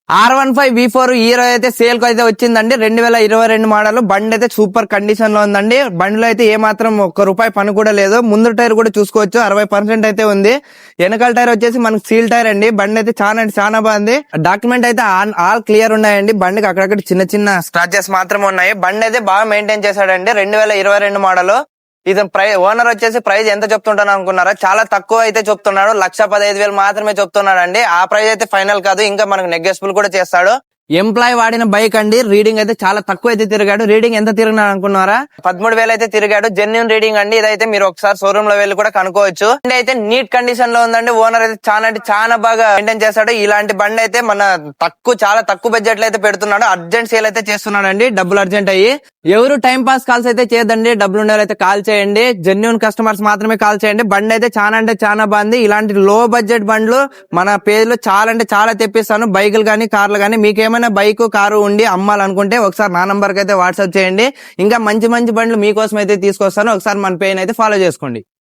R15V4 hero అయితే sale కు అయితే వచ్చిందండి. 2022 మోడల్. బండి అయితే సూపర్ కండిషన్ లో ఉందండి. బండిలో అయితే ఏ మాత్రం ₹1 పని కూడా లేదు. ముందు టైర్ కూడా చూసుకోవచ్చు, 60% అయితే ఉంది. వెనకాల టైర్ వచ్చేసి మనకు సీల్ టైర్ అండి. బండి అయితే చాలా బాగుంది. డాక్యుమెంట్ అయితే ఆల్ క్లియర్ ఉన్నాయండి. బండికి అక్కడక్కడ చిన్న స్క్రాచెస్ మాత్రమే ఉన్నాయి. బండి అయితే బాగా మెయింటైన్ చేశాడండి. 2022 మోడల్. ఇది ఓనర్ వచ్చేసి ప్రైస్ ఎంత చెప్తుంటాను అనుకున్నారా? చాలా తక్కువ అయితే చెప్తున్నాడు. 1,15,000 మాత్రమే చెప్తున్నాడు అండి. ఆ ప్రైస్ అయితే ఫైనల్ కాదు, ఇంకా మనకు నెగోషియబుల్ కూడా చేస్తాడు. ఎంప్లాయ్ వాడిన బైక్ అండి. రీడింగ్ అయితే చాలా తక్కువ అయితే తిరిగాడు. రీడింగ్ ఎంత తిరిగినా అనుకున్నారా? 13,000 అయితే తిరిగాడు. జెన్యూన్ రీడింగ్ అండి. ఇదైతే మీరు ఒకసారి షోరూమ్ లో వెళ్ళి కూడా కనుక్కోవచ్చు. బండి అయితే నీట్ కండిషన్ లో ఉందండి. ఓనర్ అయితే చాలా బాగా మెయింటైన్ చేస్తాడు. ఇలాంటి బండి అయితే మన చాలా తక్కువ బడ్జెట్ లో అయితే పెడుతున్నాడు. అర్జెంట్ సేల్ అయితే చేస్తున్నాడు అండి. డబ్బులు అర్జెంట్ అయ్యి ఎవరు టైం పాస్ కాల్స్ అయితే చేయదండి. డబ్బులు ఉండే అయితే కాల్ చేయండి. జెన్యూన్ కస్టమర్స్ మాత్రమే కాల్ చేయండి. బండి అయితే చాలా బాగుంది. ఇలాంటి లో బడ్జెట్ బండ్లు మన పేజ్ లో చాలా తెప్పిస్తాను. బైకులు గానీ కార్లు గానీ మీకేమైనా బైక్ కారు ఉండి అమ్మాలనుకుంటే ఒకసారి నా నంబర్ కి అయితే వాట్సాప్ చేయండి. ఇంకా మంచి బండ్లు మీకోసం అయితే తీసుకొస్తాను. ఒకసారి మన పేజ్ అయితే ఫాలో చేసుకోండి.